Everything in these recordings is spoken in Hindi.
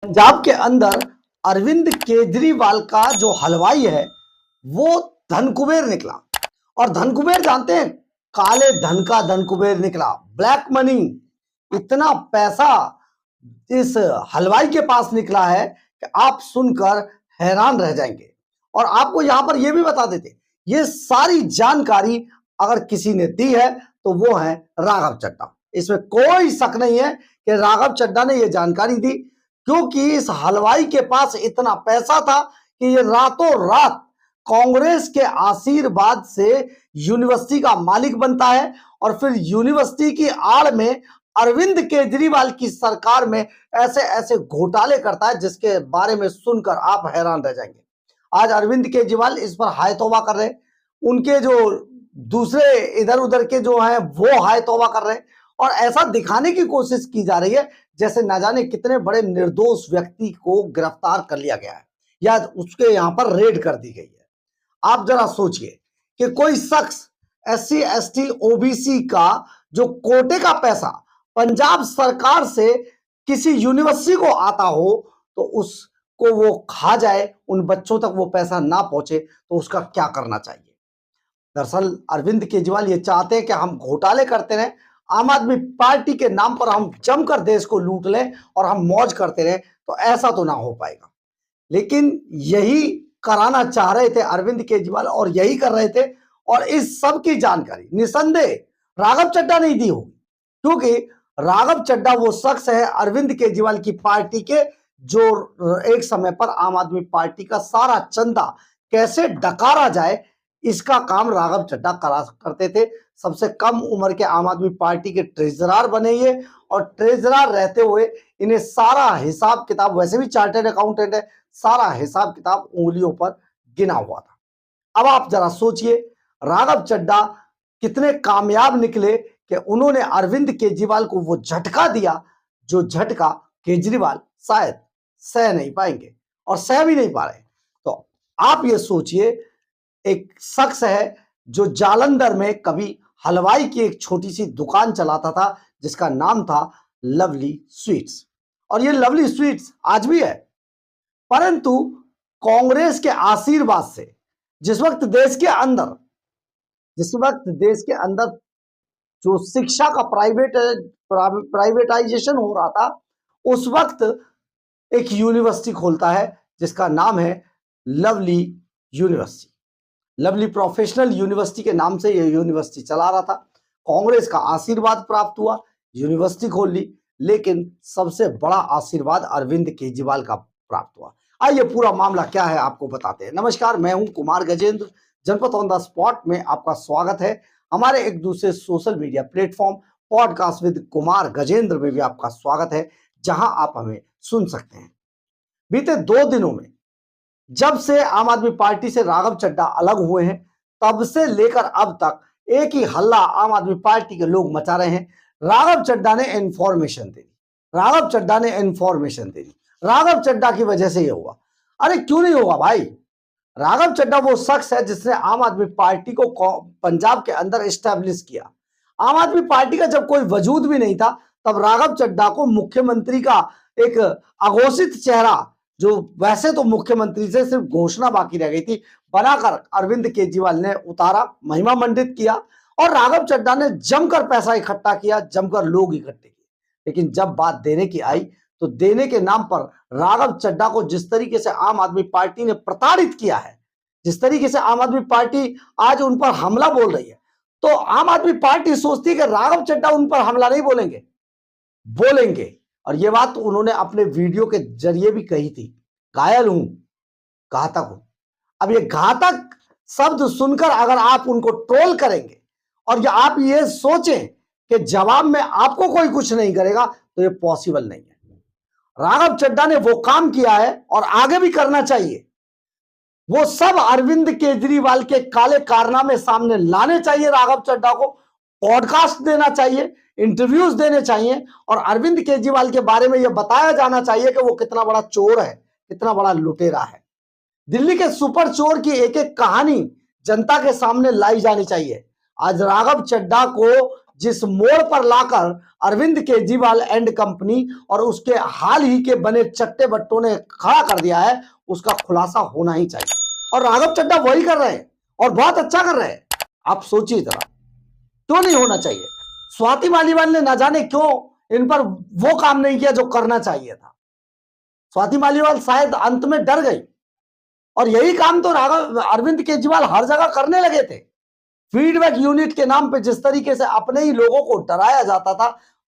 पंजाब के अंदर अरविंद केजरीवाल का जो हलवाई है वो धनकुबेर निकला। और धनकुबेर जानते हैं, काले धन का धनकुबेर निकला, ब्लैक मनी। इतना पैसा इस हलवाई के पास निकला है कि आप सुनकर हैरान रह जाएंगे। और आपको यहां पर यह भी बता देते, ये सारी जानकारी अगर किसी ने दी है तो वो है राघव चड्ढा। इसमें कोई शक नहीं है कि राघव चड्ढा ने यह जानकारी दी, क्योंकि इस हलवाई के पास इतना पैसा था कि ये रातों रात कांग्रेस के आशीर्वाद से यूनिवर्सिटी का मालिक बनता है और फिर यूनिवर्सिटी की आड़ में अरविंद केजरीवाल की सरकार में ऐसे ऐसे घोटाले करता है जिसके बारे में सुनकर आप हैरान रह जाएंगे। आज अरविंद केजरीवाल इस पर हाय तौबा कर रहे हैं, उनके जो दूसरे इधर उधर के जो हैं वो हाय तौबा कर रहे हैं और ऐसा दिखाने की कोशिश की जा रही है जैसे न जाने कितने बड़े निर्दोष व्यक्ति को गिरफ्तार कर लिया गया है या उसके यहां पर रेड कर दी गई है। आप जरा सोचिए कि कोई शख्स SC ST OBC का जो कोटे का पैसा पंजाब सरकार से किसी यूनिवर्सिटी को आता हो तो उसको वो खा जाए, उन बच्चों तक वो पैसा ना पहुंचे तो उसका क्या करना चाहिए। दरअसल अरविंद केजरीवाल ये चाहते हैं कि हम घोटाले करते रहें, आम आदमी पार्टी के नाम पर हम जमकर देश को लूट लें और हम मौज करते रहें, तो ऐसा तो ना हो पाएगा। लेकिन यही कराना चाह रहे थे अरविंद केजरीवाल और यही कर रहे थे और इस सब की जानकारी निसंदेह राघव चड्ढा नहीं दी होगी, क्योंकि राघव चड्ढा वो शख्स है अरविंद केजरीवाल की पार्टी के जो एक समय पर आम आदमी पार्टी का सारा चंदा कैसे डकारा जाए इसका काम राघव चड्ढा करा करते थे। सबसे कम उम्र के आम आदमी पार्टी के ट्रेजरर बने ये और ट्रेजरर रहते हुए इन्हें सारा हिसाब किताब, वैसे भी चार्टर्ड अकाउंटेंट है, सारा हिसाब किताब उंगलियों पर गिना हुआ था। अब आप जरा सोचिए राघव चड्ढा कितने कामयाब निकले कि उन्होंने अरविंद केजरीवाल को वो झटका दिया जो झटका केजरीवाल शायद सह नहीं पाएंगे और सह भी नहीं पा रहे। तो आप ये सोचिए, एक शख्स है जो जालंधर में कभी हलवाई की एक छोटी सी दुकान चलाता था जिसका नाम था लवली स्वीट्स, और ये लवली स्वीट्स आज भी है। परंतु कांग्रेस के आशीर्वाद से जिस वक्त देश के अंदर जो शिक्षा का प्राइवेटाइजेशन हो रहा था, उस वक्त एक यूनिवर्सिटी खोलता है जिसका नाम है lovely university. Lovely professional university के नाम से यह यूनिवर्सिटी चला रहा था। कांग्रेस का आशीर्वाद प्राप्त हुआ, यूनिवर्सिटी खोल ली, लेकिन सबसे बड़ा आशीर्वाद अरविंद केजरीवाल का प्राप्त हुआ। आइए पूरा मामला क्या है आपको बताते हैं। नमस्कार, मैं हूं कुमार गजेंद्र। जनपद ऑन द स्पॉट में आपका स्वागत है। हमारे एक दूसरे social media platform podcast with Kumar Gajendra में भी आपका स्वागत है, जहां आप हमें सुन सकते हैं। बीते 2 दिनों में जब से आम आदमी पार्टी से राघव चड्ढा अलग हुए हैं, तब से लेकर अब तक एक ही हल्ला आम आदमी पार्टी के लोग मचा रहे हैं। राघव चड्ढा ने इंफॉर्मेशन दे दी, राघव चड्ढा ने इंफॉर्मेशन दे दी, राघव चड्ढा की वजह से ये हुआ। अरे क्यों नहीं होगा भाई? राघव चड्ढा वो शख्स है जिसने आम आदमी पार्टी को पंजाब के अंदर एस्टैब्लिश किया। आम आदमी पार्टी का जब कोई वजूद भी नहीं था, तब राघव चड्ढा को मुख्यमंत्री का एक अघोषित चेहरा, जो वैसे तो मुख्यमंत्री से सिर्फ घोषणा बाकी रह गई थी, बनाकर अरविंद केजरीवाल ने उतारा, महिमा मंडित किया और राघव चड्ढा ने जमकर पैसा इकट्ठा किया, जमकर लोग इकट्ठे किए। लेकिन जब बात देने की आई तो देने के नाम पर राघव चड्ढा को जिस तरीके से आम आदमी पार्टी ने प्रताड़ित किया है, जिस तरीके से आम आदमी पार्टी आज उन पर हमला बोल रही है, तो आम आदमी पार्टी सोचती है कि राघव चड्ढा उन पर हमला नहीं बोलेंगे, बोलेंगे। और ये बात तो उन्होंने अपने वीडियो के जरिए भी कही थी, घायल हूं, घातक हूं। अब ये घातक शब्द सुनकर अगर आप उनको ट्रोल करेंगे और या आप ये सोचें कि जवाब में आपको कोई कुछ नहीं करेगा, तो ये पॉसिबल नहीं है। राघव चड्ढा ने वो काम किया है और आगे भी करना चाहिए। वो सब अरविंद केजरीवाल के काले कारनामे सामने लाने चाहिए, राघव चड्ढा को पॉडकास्ट देना चाहिए, इंटरव्यूज देने चाहिए और अरविंद केजरीवाल के बारे में यह बताया जाना चाहिए कि वो कितना बड़ा चोर है, कितना बड़ा लुटेरा है। दिल्ली के सुपर चोर की एक एक कहानी जनता के सामने लाई जानी चाहिए। आज राघव चड्ढा को जिस मोड़ पर लाकर अरविंद केजरीवाल एंड कंपनी और उसके हाल ही के बने चट्टे बट्टों ने खड़ा कर दिया है, उसका खुलासा होना ही चाहिए। और राघव चड्ढा वही कर रहे हैं और बहुत अच्छा कर रहे हैं। आप सोचिए जरा, क्यों नहीं होना चाहिए? स्वाति मालीवाल ने ना जाने क्यों इन पर वो काम नहीं किया जो करना चाहिए था। स्वाति मालीवाल शायद अंत में डर गई, और यही काम तो राघव अरविंद केजरीवाल हर जगह करने लगे थे। फीडबैक यूनिट के नाम पे जिस तरीके से अपने ही लोगों को डराया जाता था,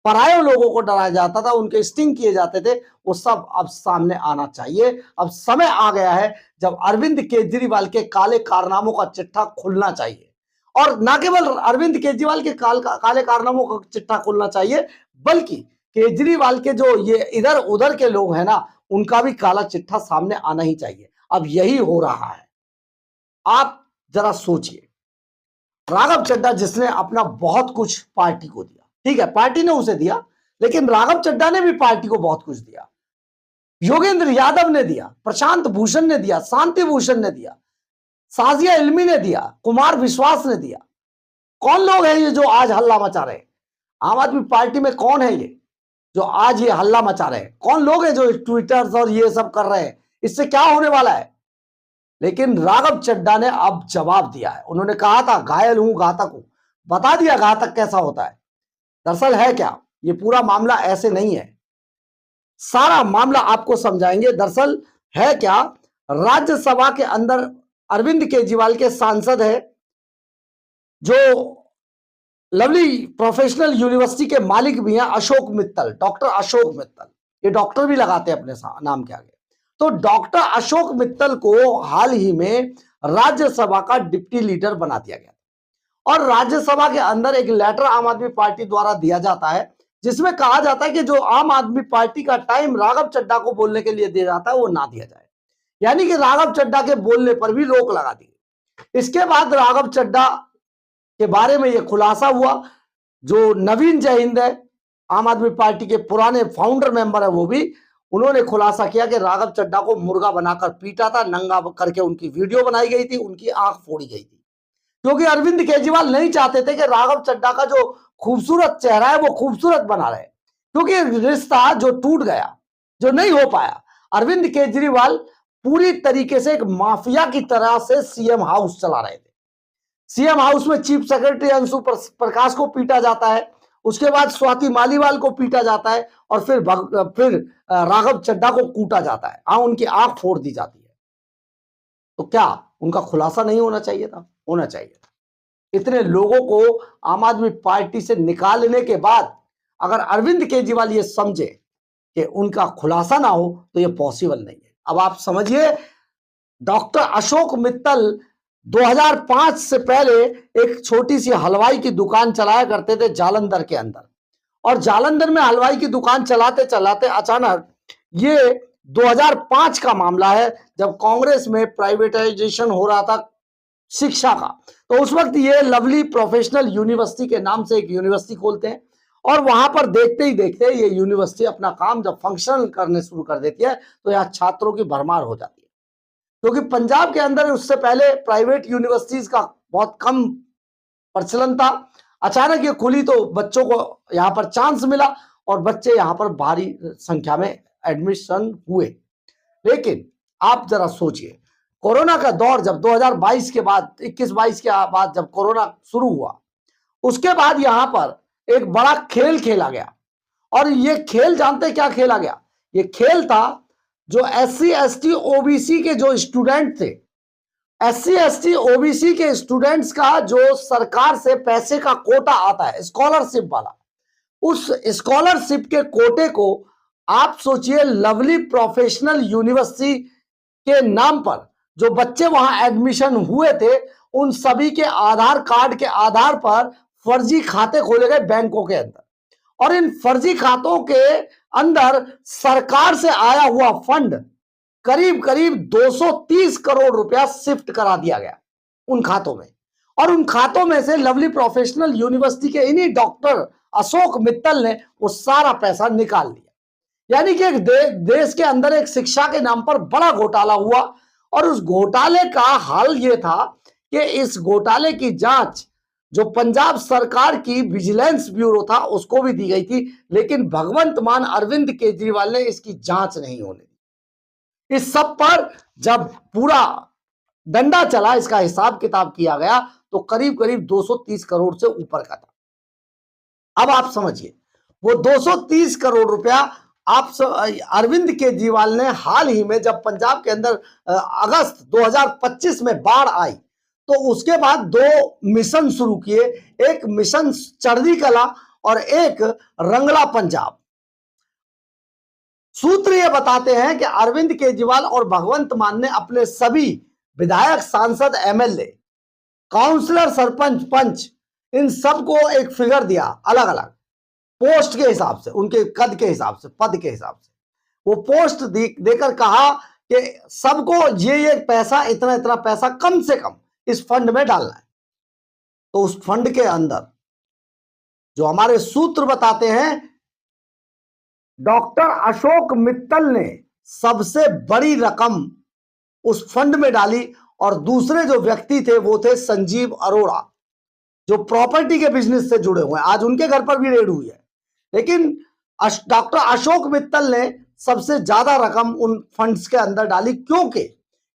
पराये लोगों को डराया जाता था, उनके स्टिंग किए जाते थे, वो सब अब सामने आना चाहिए। अब समय आ गया है जब अरविंद केजरीवाल के काले कारनामों का चिट्ठा खुलना चाहिए। और ना केवल अरविंद केजरीवाल के काले कारनामों का चिट्ठा खुलना चाहिए, बल्कि केजरीवाल के जो ये इधर उधर के लोग हैं ना, उनका भी काला चिट्ठा सामने आना ही चाहिए। अब यही हो रहा है। आप जरा सोचिए, राघव चड्ढा जिसने अपना बहुत कुछ पार्टी को दिया, ठीक है, पार्टी ने उसे दिया, लेकिन राघव चड्ढा ने भी पार्टी को बहुत कुछ दिया। योगेंद्र यादव ने दिया, प्रशांत भूषण ने दिया, शांति भूषण ने दिया, साजिया इल्मी ने दिया, कुमार विश्वास ने दिया। कौन लोग हैं ये जो आज हल्ला मचा रहे हैं? आम आदमी पार्टी में कौन है ये जो आज ये हल्ला मचा रहे हैं? कौन लोग हैं जो ट्विटर और ये सब कर रहे हैं? इससे क्या होने वाला है? लेकिन राघव चड्ढा ने अब जवाब दिया है। उन्होंने कहा था घायल हूं घातक हूं, बता दिया घातक कैसा होता है। दरअसल है क्या, ये पूरा मामला ऐसे नहीं है, सारा मामला आपको समझाएंगे। दरअसल है क्या, राज्यसभा के अंदर अरविंद केजरीवाल के सांसद है, जो लवली प्रोफेशनल यूनिवर्सिटी के मालिक भी हैं, अशोक मित्तल, डॉक्टर अशोक मित्तल। ये डॉक्टर भी लगाते हैं अपने नाम के आगे। तो डॉक्टर अशोक मित्तल को हाल ही में राज्यसभा का डिप्टी लीडर बना दिया गया, और राज्यसभा के अंदर एक लेटर आम आदमी पार्टी द्वारा दिया जाता है, जिसमें कहा जाता है कि जो आम आदमी पार्टी का टाइम राघव चड्ढा को बोलने के लिए दिया जाता है, वो ना दिया जाए। यानी कि राघव चड्ढा के बोलने पर भी रोक लगा दी। इसके बाद राघव चड्ढा के बारे में यह खुलासा हुआ, जो नवीन जयहिंद है, आम आदमी पार्टी के पुराने फाउंडर मेंबर है, वो भी उन्होंने खुलासा किया कि राघव चड्ढा को मुर्गा बनाकर पीटा था, नंगा करके उनकी वीडियो बनाई गई थी, उनकी आंख फोड़ी गई थी, क्योंकि अरविंद केजरीवाल नहीं चाहते थे कि राघव चड्ढा का जो खूबसूरत चेहरा है वो खूबसूरत बना रहे, क्योंकि रिश्ता जो टूट गया, जो नहीं हो पाया। अरविंद केजरीवाल पूरी तरीके से एक माफिया की तरह से सीएम हाउस चला रहे थे। सीएम हाउस में चीफ सेक्रेटरी अंशु प्रकाश को पीटा जाता है, उसके बाद स्वाति मालीवाल को पीटा जाता है, और फिर राघव चड्ढा को कूटा जाता है, उनकी आंख फोड़ दी जाती है। तो क्या उनका खुलासा नहीं होना चाहिए था? होना चाहिए था। इतने लोगों को आम आदमी पार्टी से निकालने के बाद अगर अरविंद केजरीवाल ये समझे कि उनका खुलासा ना हो, तो ये पॉसिबल नहीं है। अब आप समझिए, डॉक्टर अशोक मित्तल 2005 से पहले एक छोटी सी हलवाई की दुकान चलाया करते थे जालंधर के अंदर, और जालंधर में हलवाई की दुकान चलाते चलाते अचानक, ये 2005 का मामला है, जब कांग्रेस में प्राइवेटाइजेशन हो रहा था शिक्षा का, तो उस वक्त ये लवली प्रोफेशनल यूनिवर्सिटी के नाम से एक यूनिवर्सिटी खोलते हैं, और वहां पर देखते ही देखते ये यूनिवर्सिटी अपना काम जब फंक्शनल करने शुरू कर देती है, तो यहाँ छात्रों की भरमार हो जाती है। क्योंकि पंजाब के अंदर उससे पहले प्राइवेट यूनिवर्सिटीज का बहुत कम प्रचलन था, अचानक ये खुली तो बच्चों को यहाँ पर चांस मिला, और बच्चे यहाँ पर भारी संख्या में एडमिशन हुए। लेकिन आप जरा सोचिए, कोरोना का दौर जब 2022 के बाद 21-22 के बाद जब कोरोना शुरू हुआ, उसके बाद यहाँ पर एक बड़ा खेल खेला गया, और ये खेल जानते क्या खेला गया? ये खेल था जो SC ST OBC के जो स्टूडेंट थे, SC ST OBC के स्टूडेंट्स का जो सरकार से पैसे का कोटा आता है स्कॉलरशिप वाला, उस स्कॉलरशिप के कोटे को आप सोचिए, लवली प्रोफेशनल यूनिवर्सिटी के नाम पर जो बच्चे वहां एडमिशन हुए थे, उन सभी के आधार कार्ड के आधार पर फर्जी खाते खोले गए बैंकों के अंदर, और इन फर्जी खातों के अंदर सरकार से आया हुआ फंड करीब करीब 230 करोड़ रुपया शिफ्ट करा दिया गया उन खातों में, और उन खातों में से लवली प्रोफेशनल यूनिवर्सिटी के इन्हीं डॉक्टर अशोक मित्तल ने वो सारा पैसा निकाल लिया। यानी कि एक देश के अंदर एक शिक्षा के नाम पर बड़ा घोटाला हुआ, और उस घोटाले का हाल ये था कि इस घोटाले की जांच जो पंजाब सरकार की विजिलेंस ब्यूरो था उसको भी दी गई थी, लेकिन भगवंत मान अरविंद केजरीवाल ने इसकी जांच नहीं होने दी। इस सब पर जब पूरा डंडा चला, इसका हिसाब किताब किया गया तो करीब करीब 230 करोड़ से ऊपर का था। अब आप समझिए, वो 230 करोड़ रुपया अरविंद केजरीवाल ने हाल ही में जब पंजाब के अंदर अगस्त 2025 में बाढ़ आई तो उसके बाद 2 मिशन शुरू किए, एक मिशन चढ़ती कला और एक रंगला पंजाब। सूत्र ये बताते हैं कि अरविंद केजरीवाल और भगवंत मान ने अपने सभी विधायक, सांसद, एमएलए, काउंसलर, सरपंच, पंच, इन सबको एक फिगर दिया अलग अलग पोस्ट के हिसाब से, उनके कद के हिसाब से, पद के हिसाब से। वो पोस्ट देकर कहा कि सबको ये पैसा, इतना इतना पैसा कम से कम इस फंड में डालना है। तो उस फंड के अंदर जो हमारे सूत्र बताते हैं, डॉक्टर अशोक मित्तल ने सबसे बड़ी रकम उस फंड में डाली और दूसरे जो व्यक्ति थे वो थे संजीव अरोड़ा, जो प्रॉपर्टी के बिजनेस से जुड़े हुए हैं। आज उनके घर पर भी रेड हुई है, लेकिन डॉक्टर अशोक मित्तल ने सबसे ज्यादा रकम उन फंड्स के अंदर डाली, क्योंकि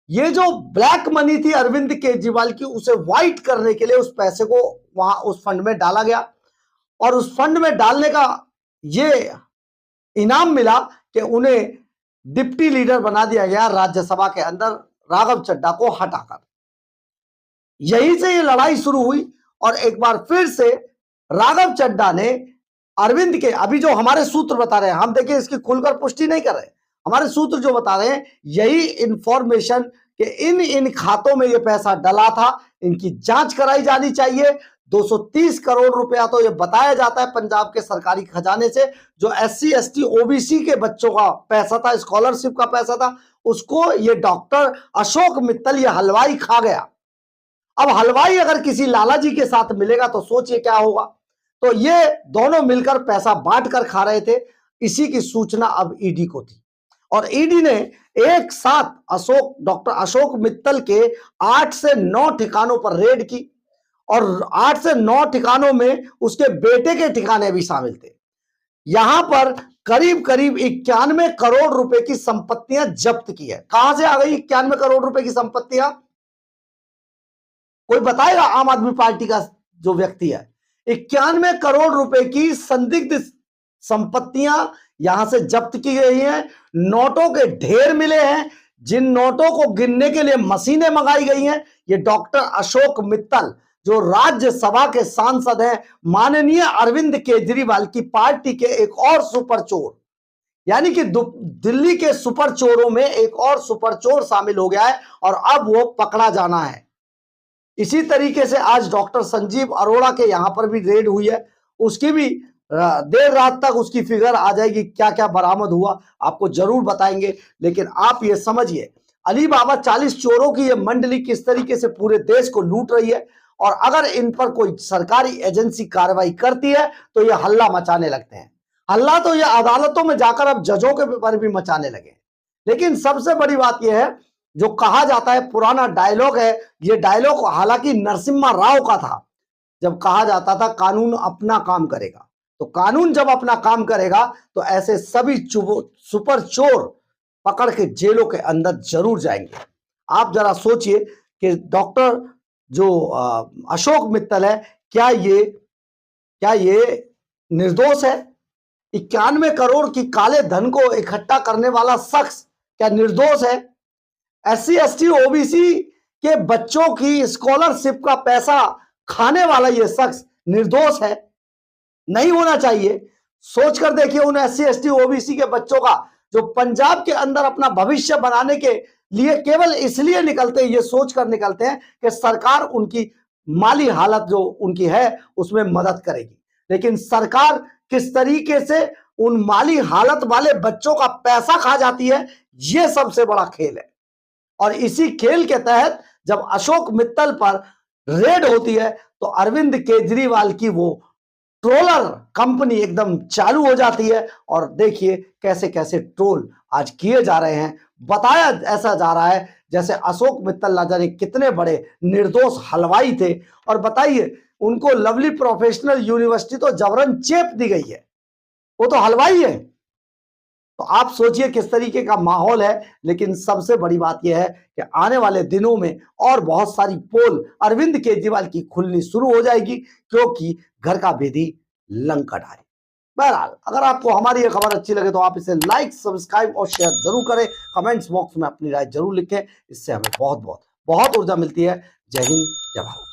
ये जो ब्लैक मनी थी अरविंद केजरीवाल की, उसे व्हाइट करने के लिए उस पैसे को वहां उस फंड में डाला गया। और उस फंड में डालने का ये इनाम मिला कि उन्हें डिप्टी लीडर बना दिया गया राज्यसभा के अंदर, राघव चड्ढा को हटाकर। यहीं से ये लड़ाई शुरू हुई और एक बार फिर से राघव चड्ढा ने अरविंद के, अभी जो हमारे सूत्र बता रहे हैं, हम देखिए इसकी खुलकर पुष्टि नहीं कर रहे, हमारे सूत्र जो बता रहे हैं यही इंफॉर्मेशन कि इन खातों में ये पैसा डला था, इनकी जांच कराई जानी चाहिए। 230 करोड़ रुपया तो ये बताया जाता है पंजाब के सरकारी खजाने से, जो SC ST OBC के बच्चों का पैसा था, स्कॉलरशिप का पैसा था, उसको ये डॉक्टर अशोक मित्तल, ये हलवाई खा गया। अब हलवाई अगर किसी लाला जी के साथ मिलेगा तो सोचिए क्या होगा। तो ये दोनों मिलकर पैसा बांट कर खा रहे थे। इसी की सूचना अब ईडी को थी और ईडी ने एक साथ डॉक्टर अशोक मित्तल के 8 से 9 ठिकानों पर रेड की और 8 से 9 ठिकानों में उसके बेटे के ठिकाने भी शामिल थे। यहां पर करीब करीब 91 करोड़ रुपए की संपत्तियां जब्त की है। कहां से आ गई 91 करोड़ रुपए की संपत्तियां? कोई बताएगा? आम आदमी पार्टी का जो व्यक्ति है, 91 करोड़ रुपए की संदिग्ध संपत्तियां यहां से जब्त की गई हैं। नोटों के ढेर मिले हैं, जिन नोटों को गिनने के लिए मशीनें मंगाई गई हैं। ये डॉक्टर अशोक मित्तल जो राज्यसभा के सांसद हैं, माननीय अरविंद केजरीवाल की पार्टी के एक और सुपर चोर, यानी कि दिल्ली के सुपर चोरों में एक और सुपर चोर शामिल हो गया है और अब वो पकड़ा जाना है। इसी तरीके से आज डॉक्टर संजीव अरोड़ा के यहां पर भी रेड हुई है, उसकी भी देर रात तक उसकी फिगर आ जाएगी, क्या क्या बरामद हुआ आपको जरूर बताएंगे। लेकिन आप ये समझिए, अली बाबा 40 चोरों की ये मंडली किस तरीके से पूरे देश को लूट रही है और अगर इन पर कोई सरकारी एजेंसी कार्रवाई करती है तो ये हल्ला मचाने लगते हैं। हल्ला तो ये अदालतों में जाकर अब जजों के पर भी मचाने लगे। लेकिन सबसे बड़ी बात यह है, जो कहा जाता है, पुराना डायलॉग है, ये डायलॉग हालांकि नरसिम्हा राव का था, जब कहा जाता था कानून अपना काम करेगा। तो कानून जब अपना काम करेगा तो ऐसे सभी सुपर चोर पकड़ के जेलों के अंदर जरूर जाएंगे। आप जरा सोचिए कि डॉक्टर जो अशोक मित्तल है, क्या ये निर्दोष है? 91 करोड़ की काले धन को इकट्ठा करने वाला शख्स क्या निर्दोष है? SC ST OBC के बच्चों की स्कॉलरशिप का पैसा खाने वाला यह शख्स निर्दोष है? नहीं होना चाहिए। सोच कर देखिए, उन SC ST OBC के बच्चों का जो पंजाब के अंदर अपना भविष्य बनाने के लिए केवल इसलिए निकलते हैं, ये सोच कर निकलते हैं कि सरकार उनकी माली हालत जो उनकी है उसमें मदद करेगी। लेकिन सरकार किस तरीके से उन माली हालत वाले बच्चों का पैसा खा जाती है, यह सबसे बड़ा खेल है। और इसी खेल के तहत जब अशोक मित्तल पर रेड होती है तो अरविंद केजरीवाल की वो ट्रोलर कंपनी एकदम चालू हो जाती है और देखिए कैसे कैसे ट्रोल आज किए जा रहे हैं। बताया ऐसा जा रहा है जैसे अशोक मित्तल ना जाने कितने बड़े निर्दोष हलवाई थे, और बताइए उनको लवली प्रोफेशनल यूनिवर्सिटी तो जबरन चेप दी गई है, वो तो हलवाई है। तो आप सोचिए किस तरीके का माहौल है। लेकिन सबसे बड़ी बात यह है कि आने वाले दिनों में और बहुत सारी पोल अरविंद केजरीवाल की खुलनी शुरू हो जाएगी, क्योंकि घर का भेदी लंकट आए। बहरहाल अगर आपको हमारी ये खबर अच्छी लगे तो आप इसे लाइक, सब्सक्राइब और शेयर जरूर करें। कमेंट्स बॉक्स में अपनी राय जरूर लिखें, इससे हमें बहुत बहुत बहुत ऊर्जा मिलती है। जय हिंद, जय भारत।